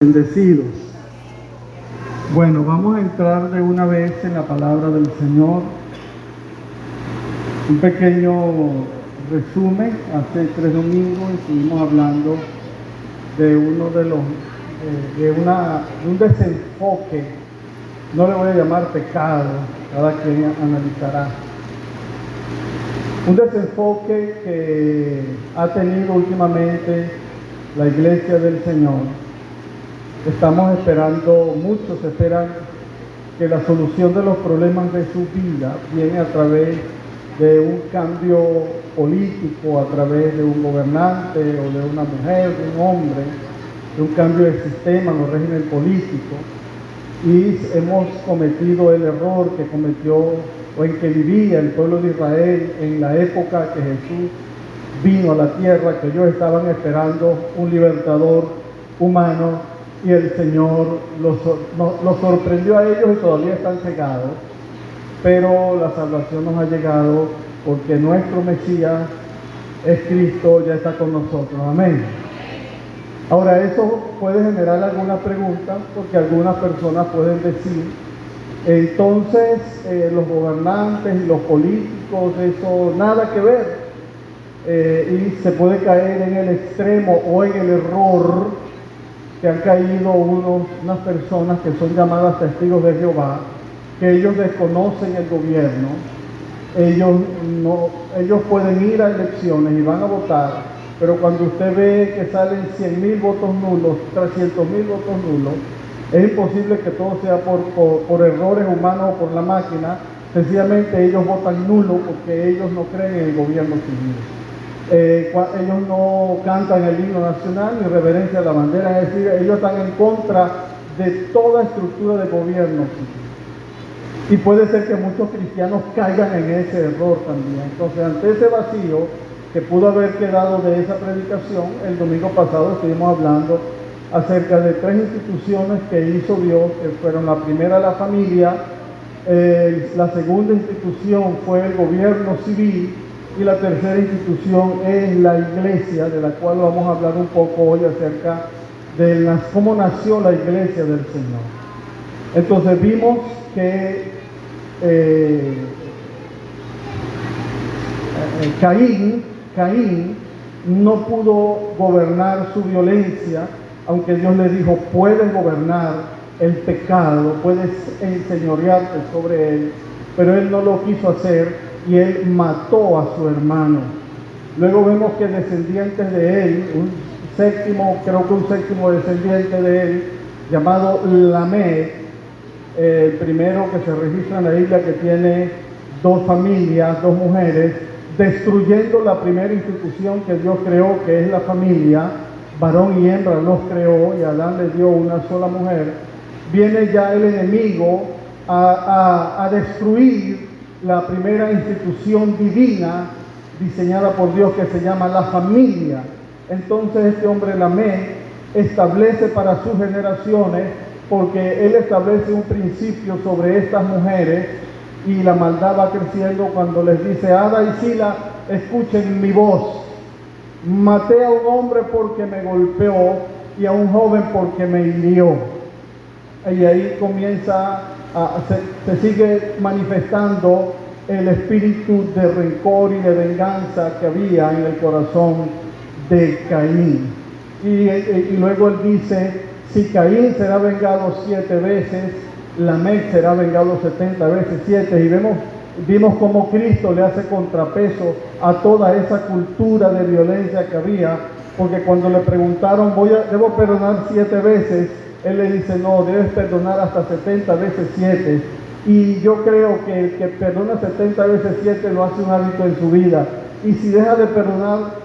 Bendecidos. Bueno, vamos a entrar de una vez en la palabra del Señor. Un pequeño resumen. Hace 3 domingos estuvimos hablando de un desenfoque. No le voy a llamar pecado, cada quien analizará. Un desenfoque que ha tenido últimamente la Iglesia del Señor. Estamos esperando, muchos esperan que la solución de los problemas de su vida viene a través de un cambio político, a través de un gobernante o de una mujer, de un hombre, de un cambio de sistema en el régimen político. Y hemos cometido el error que cometió o en que vivía el pueblo de Israel en la época que Jesús vino a la tierra, que ellos estaban esperando un libertador humano. Y el Señor los sorprendió a ellos y todavía están cegados, pero la salvación nos ha llegado porque nuestro Mesías es Cristo, ya está con nosotros. Amén. Ahora, eso puede generar alguna pregunta, porque algunas personas pueden decir, entonces los gobernantes y los políticos, eso nada que ver, y se puede caer en el extremo o en el error que han caído unas personas que son llamadas testigos de Jehová, que ellos desconocen el gobierno, ellos pueden ir a elecciones y van a votar, pero cuando usted ve que salen 100,000 votos nulos, 300,000 votos nulos, es imposible que todo sea por errores humanos o por la máquina. Sencillamente ellos votan nulo porque ellos no creen en el gobierno civil. Ellos no cantan el himno nacional ni reverencia a la bandera, es decir, ellos están en contra de toda estructura de gobierno. Y puede ser que muchos cristianos caigan en ese error también. Entonces, ante ese vacío que pudo haber quedado de esa predicación, el domingo pasado estuvimos hablando acerca de 3 instituciones que hizo Dios, que fueron: la primera, la familia; la segunda institución fue el gobierno civil; y la tercera institución es la iglesia, de la cual vamos a hablar un poco hoy acerca de cómo nació la iglesia del Señor. Entonces vimos que Caín no pudo gobernar su violencia, aunque Dios le dijo: puedes gobernar el pecado, puedes enseñorearte sobre él, pero él no lo quiso hacer y él mató a su hermano. Luego vemos que descendientes de él, un séptimo descendiente de él, llamado Lamec, el primero que se registra en la Biblia, que tiene 2 familias, 2 mujeres, destruyendo la primera institución que Dios creó, que es la familia. Varón y hembra los creó y Adán le dio una sola mujer. Viene ya el enemigo a destruir la primera institución divina diseñada por Dios, que se llama la familia. Entonces este hombre Lamec establece para sus generaciones, porque él establece un principio sobre estas mujeres, y la maldad va creciendo cuando les dice: Ada y Sila, escuchen mi voz. Maté a un hombre porque me golpeó y a un joven porque me hirió. Y ahí comienza se sigue manifestando el espíritu de rencor y de venganza que había en el corazón de Caín. Y luego él dice: si Caín será vengado 7 veces, Lamec será vengado 70 veces 7. Y vimos cómo Cristo le hace contrapeso a toda esa cultura de violencia que había, porque cuando le preguntaron: ¿debo perdonar 7 veces? Él le dice: no, debes perdonar hasta 70 veces 7. Y yo creo que el que perdona 70 veces 7 lo hace un hábito en su vida. Y si deja de perdonar,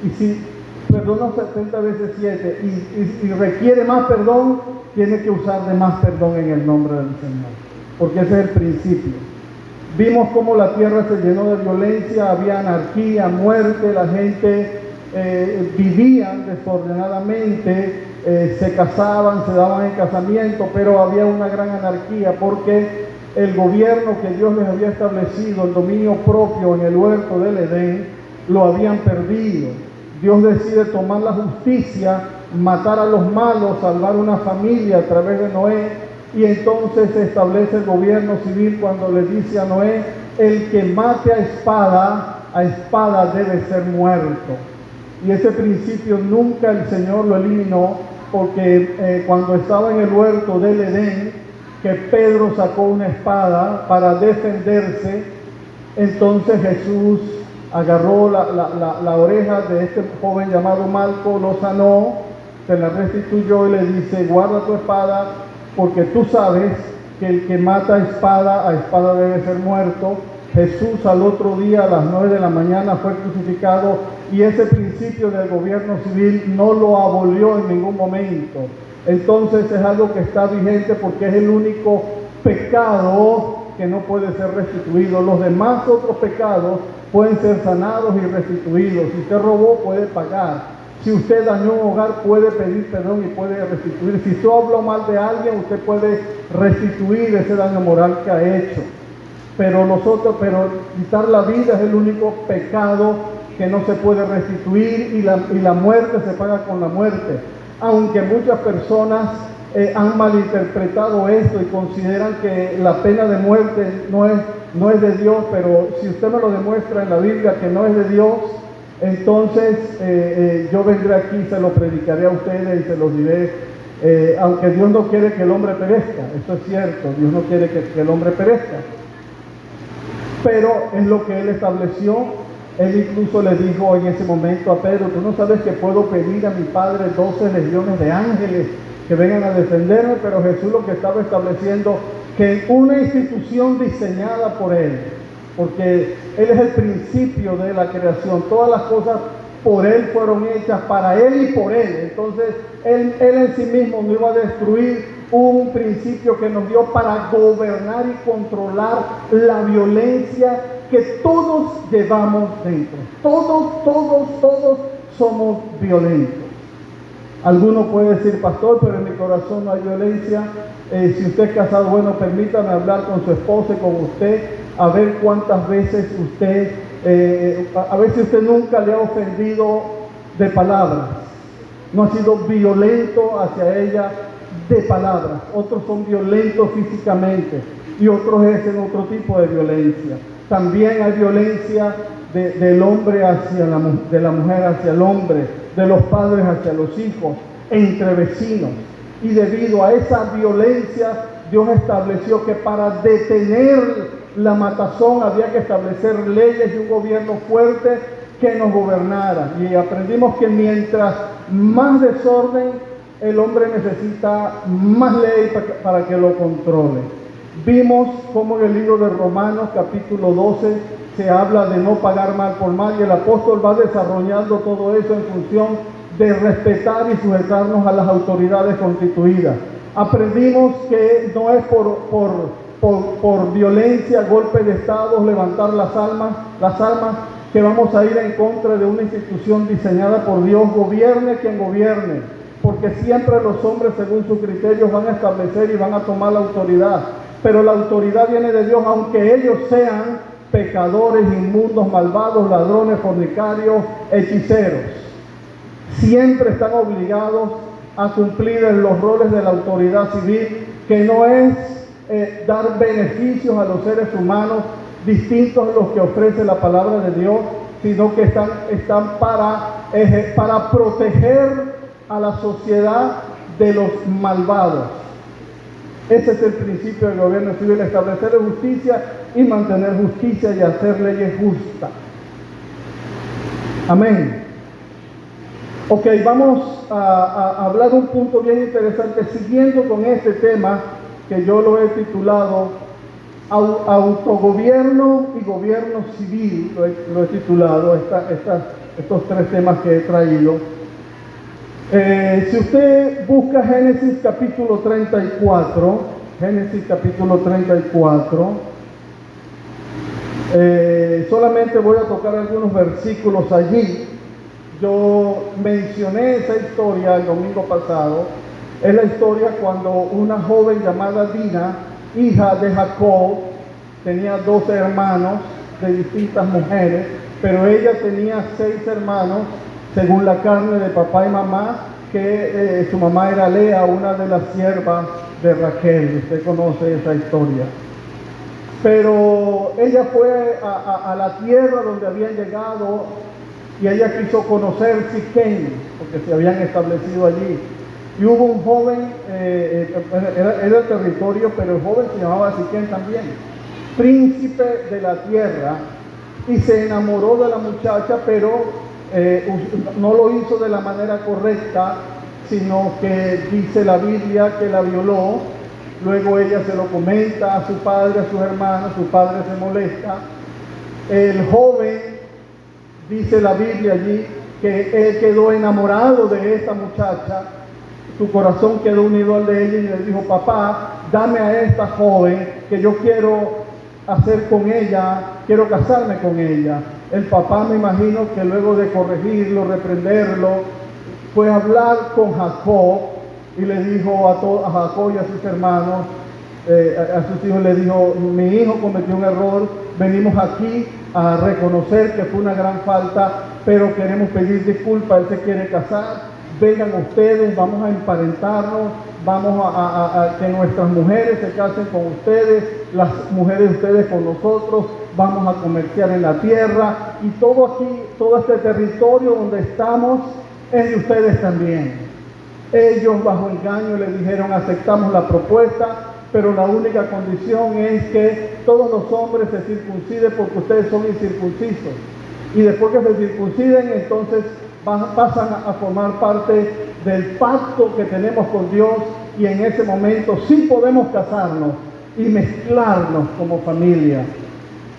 y si perdona 70 veces 7 y requiere más perdón, tiene que usar de más perdón en el nombre del Señor, porque ese es el principio. Vimos cómo la tierra se llenó de violencia, había anarquía, muerte, la gente vivían desordenadamente, se casaban, se daban en casamiento, pero había una gran anarquía porque el gobierno que Dios les había establecido, el dominio propio en el huerto del Edén, lo habían perdido. Dios decide tomar la justicia, matar a los malos, salvar una familia a través de Noé, y entonces se establece el gobierno civil cuando le dice a Noé: el que mate a espada debe ser muerto. Y ese principio nunca el Señor lo eliminó, porque cuando estaba en el huerto del Edén, que Pedro sacó una espada para defenderse, entonces Jesús agarró la oreja de este joven llamado Malco, lo sanó, se la restituyó y le dice: guarda tu espada, porque tú sabes que el que mata a espada debe ser muerto. Jesús al otro día a las 9 de la mañana fue crucificado, y ese principio del gobierno civil no lo abolió en ningún momento. Entonces es algo que está vigente, porque es el único pecado que no puede ser restituido. Los demás otros pecados pueden ser sanados y restituidos. Si usted robó, puede pagar. Si usted dañó un hogar, puede pedir perdón y puede restituir. Si usted habló mal de alguien, usted puede restituir ese daño moral que ha hecho. Pero quitar la vida es el único pecado que no se puede restituir, y la muerte se paga con la muerte. Aunque muchas personas han malinterpretado esto y consideran que la pena de muerte no es de Dios, pero si usted me lo demuestra en la Biblia que no es de Dios, entonces yo vendré aquí y se lo predicaré a ustedes y se los diré. Aunque Dios no quiere que el hombre perezca, esto es cierto, Dios no quiere que el hombre perezca, pero es lo que Él estableció. Él incluso le dijo en ese momento a Pedro: tú no sabes que puedo pedir a mi Padre 12 legiones de ángeles que vengan a defenderme. Pero Jesús lo que estaba estableciendo, que una institución diseñada por Él, porque Él es el principio de la creación, todas las cosas por Él fueron hechas, para Él y por Él. Entonces Él en sí mismo no iba a destruir un principio que nos dio para gobernar y controlar la violencia que todos llevamos dentro. Todos somos violentos. Alguno puede decir: pastor, pero en mi corazón no hay violencia. Si usted es casado, bueno, permítame hablar con su esposa y con usted, a ver cuántas veces a ver si usted nunca le ha ofendido de palabras, no ha sido violento hacia ella de palabras. Otros son violentos físicamente y otros ejercen otro tipo de violencia. También hay violencia del hombre de la mujer hacia el hombre, de los padres hacia los hijos, entre vecinos. Y debido a esa violencia, Dios estableció que para detener la matazón había que establecer leyes y un gobierno fuerte que nos gobernara. Y aprendimos que mientras más desorden, el hombre necesita más ley para que lo controle. Vimos cómo en el libro de Romanos capítulo 12 se habla de no pagar mal por mal, y el apóstol va desarrollando todo eso en función de respetar y sujetarnos a las autoridades constituidas. Aprendimos que no es por violencia, golpe de estado, levantar las armas, que vamos a ir en contra de una institución diseñada por Dios, gobierne quien gobierne, porque siempre los hombres según sus criterios van a establecer y van a tomar la autoridad, pero la autoridad viene de Dios, aunque ellos sean pecadores, inmundos, malvados, ladrones, fornicarios, hechiceros. Siempre están obligados a cumplir en los roles de la autoridad civil, que no es dar beneficios a los seres humanos distintos a los que ofrece la palabra de Dios, sino que están para proteger a la sociedad de los malvados. Ese es el principio del gobierno civil: establecer justicia y mantener justicia y hacer leyes justas. Amén. Ok, vamos a hablar de un punto bien interesante, siguiendo con este tema que yo lo he titulado autogobierno y gobierno civil. Lo he titulado estos tres temas que he traído. Si usted busca Génesis capítulo 34, solamente voy a tocar algunos versículos allí. Yo mencioné esa historia el domingo pasado. Es la historia cuando una joven llamada Dina, hija de Jacob, tenía 12 hermanos de distintas mujeres, pero ella tenía 6 hermanos según la carne de papá y mamá, que su mamá era Lea, una de las siervas de Raquel. Usted conoce esa historia. Pero ella fue a la tierra donde habían llegado y ella quiso conocer Siquén, porque se habían establecido allí. Y hubo un joven, era el territorio, pero el joven se llamaba Siquén también, príncipe de la tierra, y se enamoró de la muchacha, pero no lo hizo de la manera correcta, sino que dice la Biblia que la violó. Luego ella se lo comenta a su padre, a sus hermanos, su padre se molesta. El joven, dice la Biblia allí, que él quedó enamorado de esta muchacha, su corazón quedó unido al de ella y le dijo: papá, dame a esta joven que yo quiero hacer con ella, quiero casarme con ella. El papá, me imagino que luego de corregirlo, reprenderlo, fue a hablar con Jacob y le dijo a Jacob y a sus hermanos, a sus hijos, le dijo: mi hijo cometió un error, venimos aquí a reconocer que fue una gran falta, pero queremos pedir disculpas, él se quiere casar, vengan ustedes, vamos a emparentarnos, vamos a que nuestras mujeres se casen con ustedes, las mujeres de ustedes con nosotros, vamos a comerciar en la tierra, y todo aquí, todo este territorio donde estamos es de ustedes también. Ellos bajo engaño le dijeron: aceptamos la propuesta, pero la única condición es que todos los hombres se circunciden porque ustedes son incircuncisos. Y después que se circunciden, entonces pasan a formar parte del pacto que tenemos con Dios, y en ese momento sí podemos casarnos y mezclarnos como familia.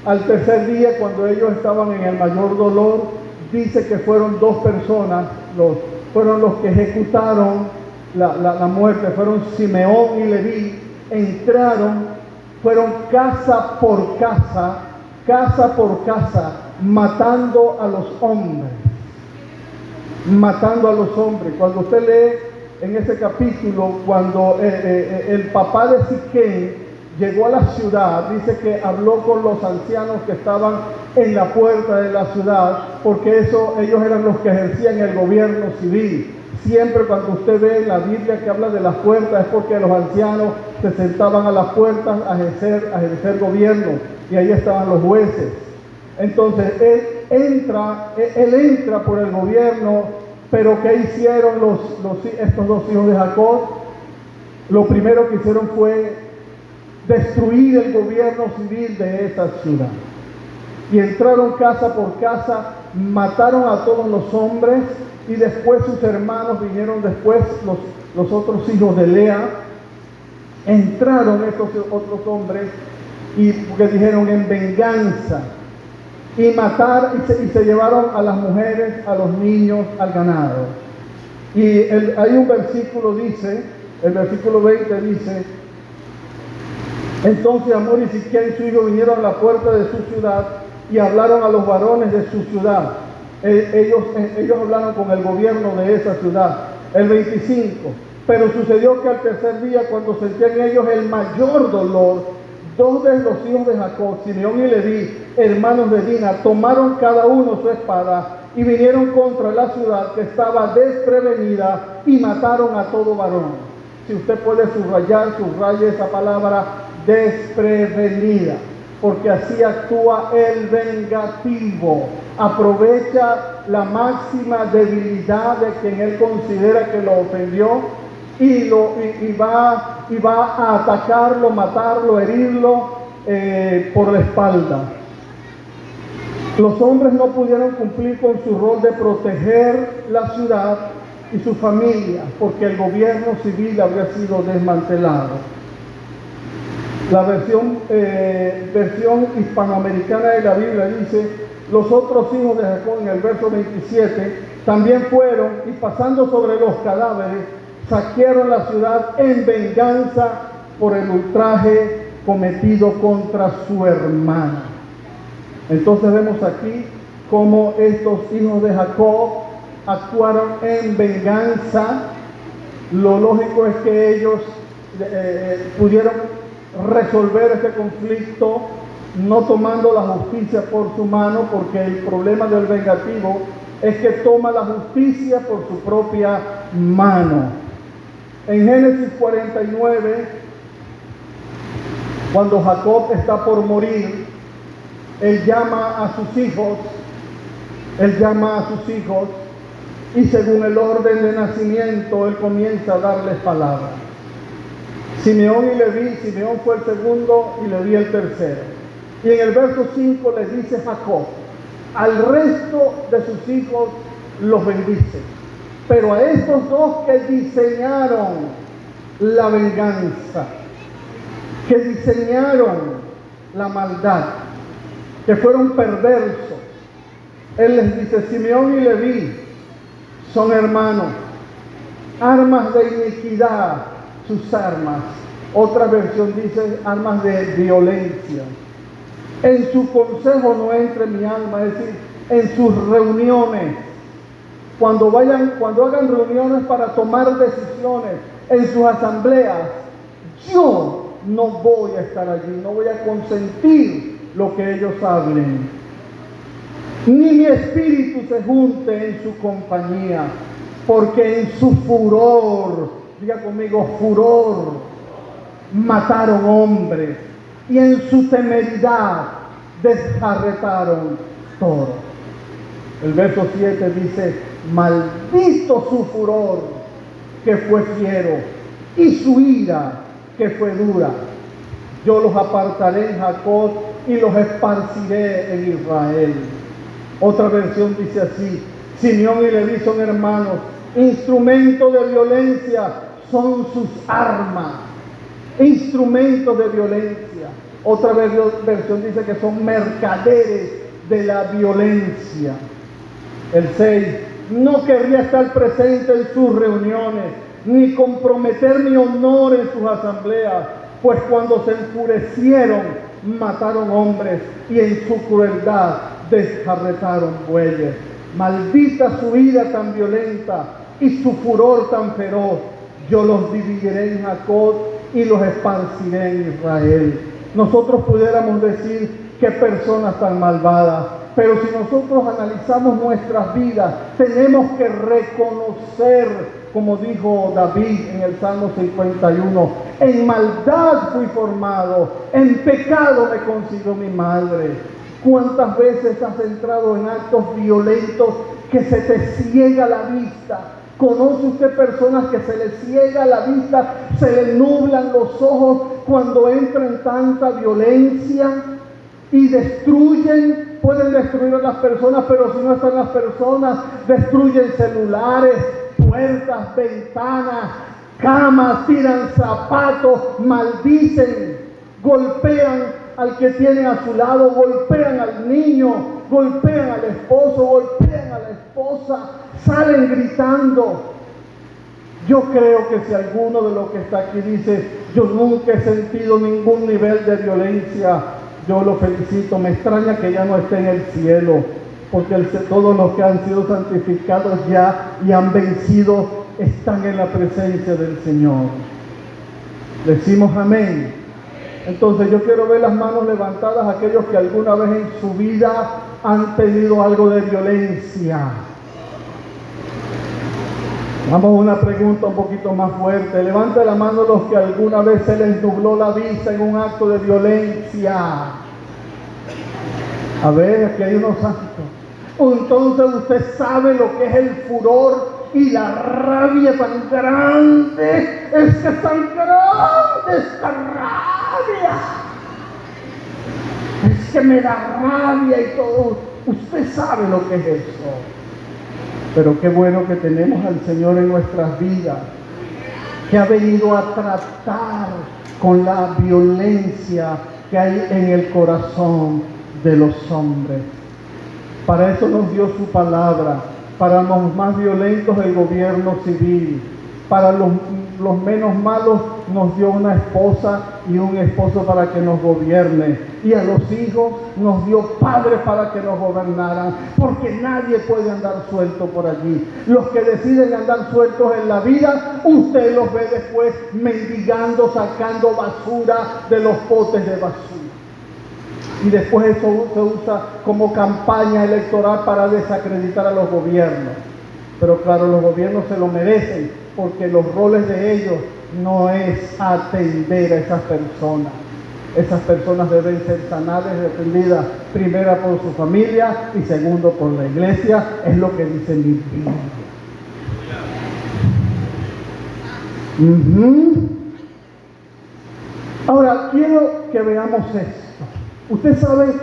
Al tercer día, cuando ellos estaban en el mayor dolor, dice que fueron dos personas, fueron los que ejecutaron la muerte, fueron Simeón y Leví. Entraron, fueron casa por casa, matando a los hombres. Cuando usted lee en ese capítulo, cuando el papá de Siquén llegó a la ciudad, dice que habló con los ancianos que estaban en la puerta de la ciudad, porque ellos eran los que ejercían el gobierno civil. Siempre cuando usted ve en la Biblia que habla de las puertas, es porque los ancianos se sentaban a las puertas a ejercer gobierno, y ahí estaban los jueces. Entonces él entra por el gobierno, pero ¿qué hicieron estos dos hijos de Jacob? Lo primero que hicieron fue destruir el gobierno civil de esa ciudad. Y entraron casa por casa, mataron a todos los hombres, y después sus hermanos vinieron después, los otros hijos de Lea. Entraron estos otros hombres y porque dijeron: en venganza, y se llevaron a las mujeres, a los niños, al ganado. Y hay un versículo, dice, el versículo 20 dice: entonces Amor y Siquén su hijo vinieron a la puerta de su ciudad y hablaron a los varones de su ciudad. Ellos hablaron con el gobierno de esa ciudad. El 25: pero sucedió que al tercer día, cuando sentían ellos el mayor dolor, dos de los hijos de Jacob, Simeón y Leví, hermanos de Dina, tomaron cada uno su espada y vinieron contra la ciudad que estaba desprevenida y mataron a todo varón. Si usted puede subraye esa palabra, desprevenida, porque así actúa el vengativo. Aprovecha la máxima debilidad de quien él considera que lo ofendió y va a atacarlo, matarlo, herirlo por la espalda. Los hombres no pudieron cumplir con su rol de proteger la ciudad y su familia, porque el gobierno civil había sido desmantelado. La versión hispanoamericana de la Biblia dice: los otros hijos de Jacob, en el verso 27, también fueron, y pasando sobre los cadáveres, saquearon la ciudad en venganza por el ultraje cometido contra su hermana. Entonces vemos aquí cómo estos hijos de Jacob actuaron en venganza. Lo lógico es que ellos pudieron resolver este conflicto no tomando la justicia por su mano, porque el problema del vengativo es que toma la justicia por su propia mano. En Génesis 49, cuando Jacob está por morir, él llama a sus hijos, y según el orden de nacimiento, él comienza a darles palabras. Simeón y Leví, Simeón fue el segundo y Leví el tercero. Y en el verso 5 le dice Jacob, al resto de sus hijos los bendice, pero a estos dos que diseñaron la venganza, que diseñaron la maldad, que fueron perversos, él les dice, Simeón y Leví son hermanos, armas de iniquidad sus armas. Otra versión dice armas de violencia. En su consejo no entre mi alma, es decir, en sus reuniones, cuando hagan reuniones para tomar decisiones, en sus asambleas, yo no voy a estar allí, no voy a consentir lo que ellos hablen, ni mi espíritu se junte en su compañía, porque en su furor, diga conmigo, furor, mataron hombres, y en su temeridad desjarretaron toros. El verso 7 dice, maldito su furor, que fue fiero, y su ira, que fue dura. Yo los apartaré en Jacob y los esparciré en Israel. Otra versión dice así, Simeón y Leví son hermanos, instrumento de violencia son sus armas, instrumentos de violencia. Otra versión dice que son mercaderes de la violencia. El 6, no querría estar presente en sus reuniones, ni comprometer mi honor en sus asambleas, pues cuando se enfurecieron, mataron hombres, y en su crueldad desjarretaron bueyes. Maldita su ira tan violenta y su furor tan feroz. Yo los dividiré en Jacob y los esparciré en Israel. Nosotros pudiéramos decir, qué personas tan malvadas, pero si nosotros analizamos nuestras vidas, tenemos que reconocer, como dijo David en el Salmo 51, en maldad fui formado, en pecado me concibió mi madre. ¿Cuántas veces has entrado en actos violentos que se te ciega la vista? ¿Conoce usted personas que se les ciega la vista, se les nublan los ojos cuando entran en tanta violencia y destruyen? Pueden destruir a las personas, pero si no están las personas, destruyen celulares, puertas, ventanas, camas, tiran zapatos, maldicen, golpean al que tienen a su lado, golpean al niño, golpean al esposo, golpean a la esposa, salen gritando. Yo creo que si alguno de los que está aquí dice, yo nunca he sentido ningún nivel de violencia, yo lo felicito. Me extraña que ya no esté en el cielo, porque todos los que han sido santificados ya y han vencido están en la presencia del Señor. Decimos amén. Entonces yo quiero ver las manos levantadas, aquellos que alguna vez en su vida han tenido algo de violencia. Vamos a una pregunta un poquito más fuerte. Levante la mano los que alguna vez se les nubló la vista en un acto de violencia. A ver, aquí hay unos santos. Entonces usted sabe lo que es el furor y la rabia tan grande. Es que es tan grande esta rabia. Es que me da rabia y todo. Usted sabe lo que es eso. Pero qué bueno que tenemos al Señor en nuestras vidas, que ha venido a tratar con la violencia que hay en el corazón de los hombres. Para eso nos dio su palabra. Para los más violentos el gobierno civil. Para los menos malos nos dio una esposa y un esposo para que nos gobierne. Y a los hijos nos dio padres para que nos gobernaran. Porque nadie puede andar suelto por allí. Los que deciden andar sueltos en la vida, usted los ve después mendigando, sacando basura de los potes de basura. Y después eso se usa como campaña electoral para desacreditar a los gobiernos. Pero claro, los gobiernos se lo merecen, porque los roles de ellos no es atender a esas personas. Esas personas deben ser sanadas y defendidas, primero por su familia y segundo por la iglesia, es lo que dice mi Biblia. Ahora, quiero que veamos esto. ¿Usted sabe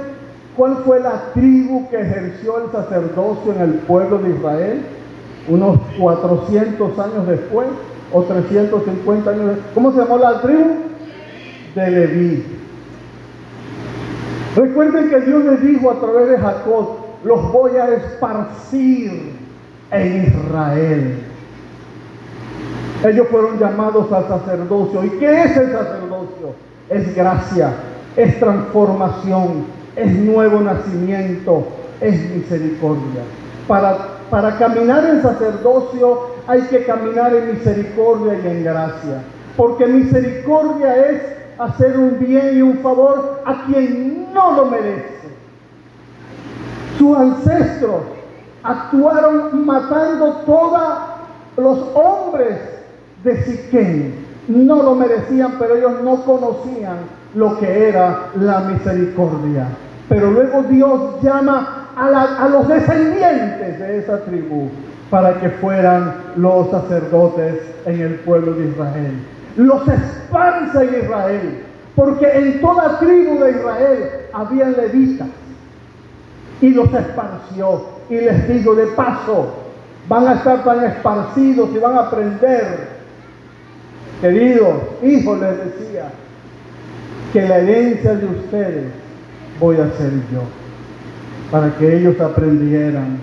cuál fue la tribu que ejerció el sacerdocio en el pueblo de Israel? Unos 400 años después, o 350 años después. ¿Cómo se llamó la tribu? De Leví. Recuerden que Dios les dijo a través de Jacob: los voy a esparcir en Israel. Ellos fueron llamados al sacerdocio. ¿Y qué es el sacerdocio? Es gracia, es transformación, es nuevo nacimiento, es misericordia. Para caminar en sacerdocio hay que caminar en misericordia y en gracia. Porque misericordia es hacer un bien y un favor a quien no lo merece. Sus ancestros actuaron matando todos los hombres de Siquem. No lo merecían, pero ellos no conocían lo que era la misericordia. Pero luego Dios llama a los descendientes de esa tribu para que fueran los sacerdotes en el pueblo de Israel. Los esparce en Israel, porque en toda tribu de Israel habían levitas, y los esparció. Y les digo de paso, van a estar tan esparcidos y van a aprender. Queridos hijos, les decía, que la herencia de ustedes voy a ser yo, para que ellos aprendieran.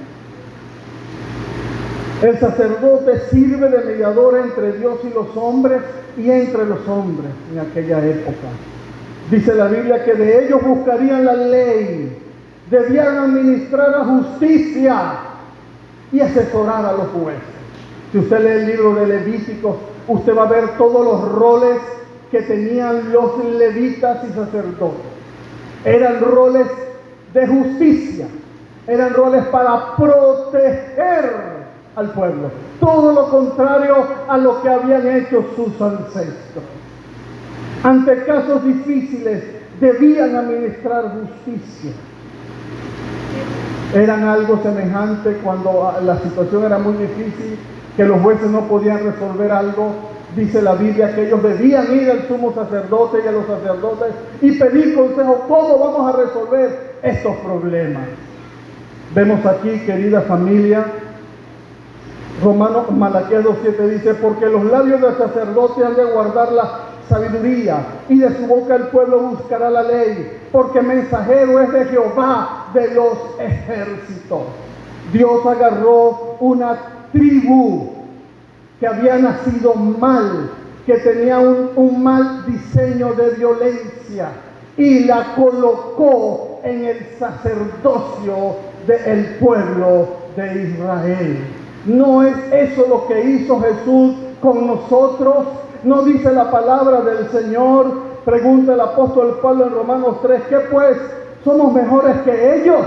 El sacerdote sirve de mediador entre Dios y los hombres, y entre los hombres en aquella época. Dice la Biblia que de ellos buscarían la ley, debían administrar la justicia y asesorar a los jueces. Si usted lee el libro de Levíticos, usted va a ver todos los roles que tenían los levitas y sacerdotes. Eran roles de justicia, eran roles para proteger al pueblo. Todo lo contrario a lo que habían hecho sus ancestros. Ante casos difíciles, debían administrar justicia. Eran algo semejante cuando la situación era muy difícil, que los jueces no podían resolver algo. Dice la Biblia que ellos debían ir al sumo sacerdote y a los sacerdotes y pedir consejo. ¿Cómo vamos a resolver estos problemas? Vemos aquí, querida familia, Malaquías 2:7 dice: porque los labios del sacerdote han de guardar la sabiduría, y de su boca el pueblo buscará la ley, porque mensajero es de Jehová de los ejércitos. Dios agarró una tribu que había nacido mal, que tenía un mal diseño de violencia, y la colocó en el sacerdocio del pueblo de Israel. ¿No es eso lo que hizo Jesús con nosotros? ¿No dice la palabra del Señor? Pregunta el apóstol Pablo en Romanos 3, ¿qué pues? ¿Somos mejores que ellos?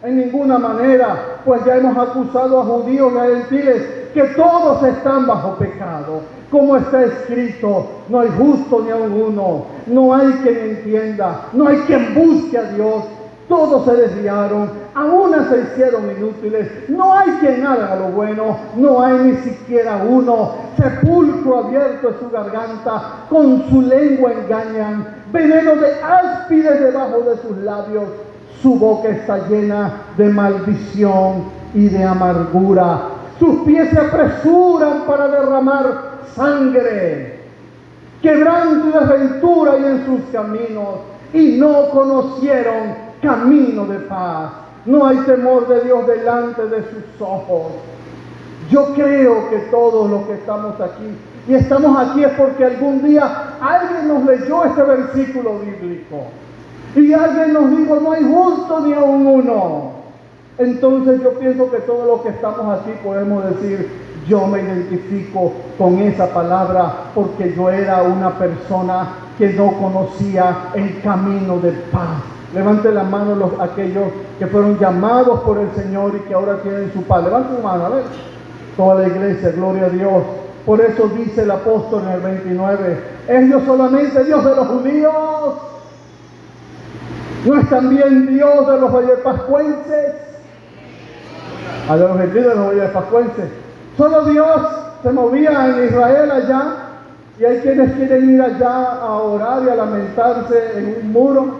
En ninguna manera, pues ya hemos acusado a judíos y a gentiles que todos están bajo pecado. Como está escrito, no hay justo ni aun uno, no hay quien entienda, no hay quien busque a Dios. Todos se desviaron, a una se hicieron inútiles, no hay quien haga lo bueno, no hay ni siquiera uno. Sepulcro abierto es su garganta, con su lengua engañan, veneno de áspides debajo de sus labios. Su boca está llena de maldición y de amargura. Sus pies se apresuran para derramar sangre. Quebranto y desventura hay en sus caminos, y no conocieron camino de paz. No hay temor de Dios delante de sus ojos. Yo creo que todos los que estamos aquí, y estamos aquí es porque algún día alguien nos leyó este versículo bíblico. Y alguien nos dijo, no hay justo ni aun uno. Entonces yo pienso que todos los que estamos aquí podemos decir, yo me identifico con esa palabra, porque yo era una persona que no conocía el camino de paz. Levante la mano aquellos que fueron llamados por el Señor y que ahora tienen su paz. Levante su mano, a ver. Toda la iglesia, gloria a Dios. Por eso dice el apóstol en el 29, ¿es Dios solamente Dios de los judíos? ¿No es también Dios de los vallepascuenses? A los gentiles de los vallepascuenses. Solo Dios se movía en Israel allá, y hay quienes quieren ir allá a orar y a lamentarse en un muro,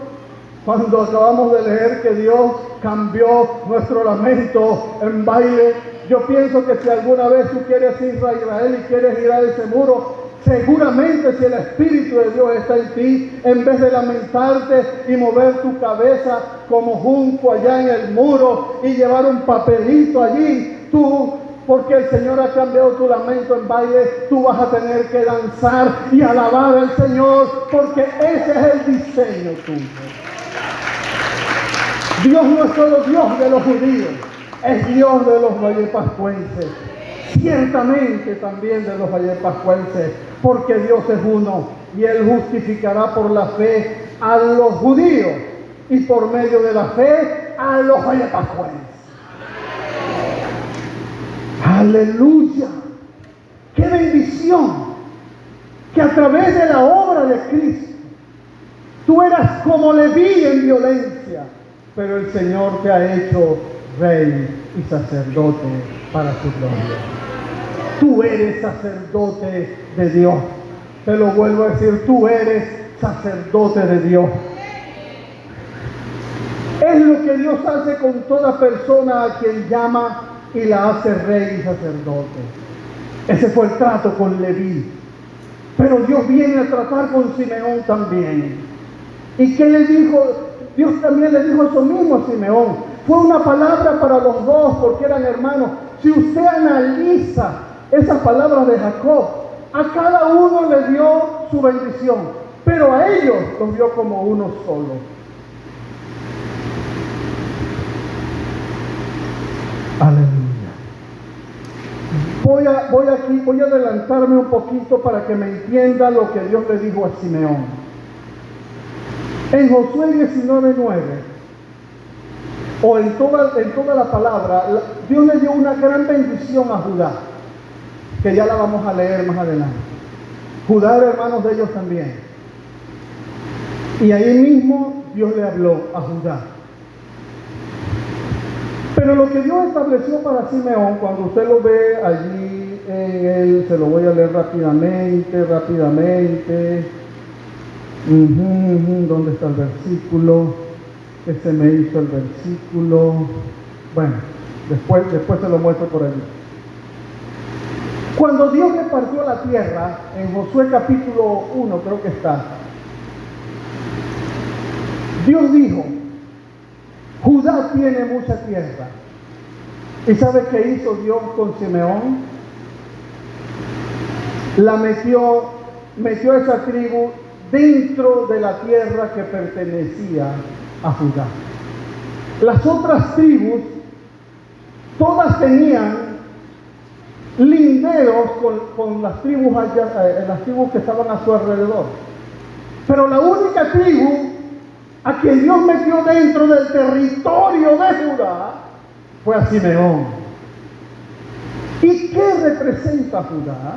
cuando acabamos de leer que Dios cambió nuestro lamento en baile. Yo pienso que si alguna vez tú quieres ir a Israel y quieres ir a ese muro, seguramente si el Espíritu de Dios está en ti, en vez de lamentarte y mover tu cabeza como junco allá en el muro y llevar un papelito allí, tú, porque el Señor ha cambiado tu lamento en baile, tú vas a tener que danzar y alabar al Señor, porque ese es el diseño tuyo. Dios no es solo Dios de los judíos, es Dios de los vallepascuenses. Ciertamente también de los vallepascuenses, porque Dios es uno y Él justificará por la fe a los judíos y por medio de la fe a los vallepascuenses. ¡Aleluya! ¡Qué bendición! Que a través de la obra de Cristo tú eras como Leví en violencia, pero el Señor te ha hecho rey y sacerdote para su gloria. Tú eres sacerdote de Dios. Te lo vuelvo a decir, tú eres sacerdote de Dios. Es lo que Dios hace con toda persona a quien llama y la hace rey y sacerdote. Ese fue el trato con Leví. Pero Dios viene a tratar con Simeón también. ¿Y qué le dijo? Dios también le dijo eso mismo a Simeón. Fue una palabra para los dos porque eran hermanos. Si usted analiza esas palabras de Jacob, a cada uno le dio su bendición, pero a ellos los vio como uno solo. Aleluya. Voy a adelantarme un poquito para que me entienda lo que Dios le dijo a Simeón. En Josué 19:9, o en toda la palabra, Dios le dio una gran bendición a Judá, que ya la vamos a leer más adelante. Judá era hermanos de ellos también. Y ahí mismo Dios le habló a Judá. Pero lo que Dios estableció para Simeón, cuando usted lo ve allí en él, se lo voy a leer rápidamente. ¿Dónde está el versículo? Que se me hizo el versículo. Bueno, después se lo muestro por allí. Cuando Dios repartió la tierra, en Josué capítulo 1 creo que está, Dios dijo, Judá tiene mucha tierra. ¿Y sabe qué hizo Dios con Simeón? Metió a esa tribu dentro de la tierra que pertenecía a Judá. Las otras tribus, todas tenían linderos con las tribus que estaban a su alrededor. Pero la única tribu a quien Dios metió dentro del territorio de Judá fue a Simeón. ¿Y qué representa Judá?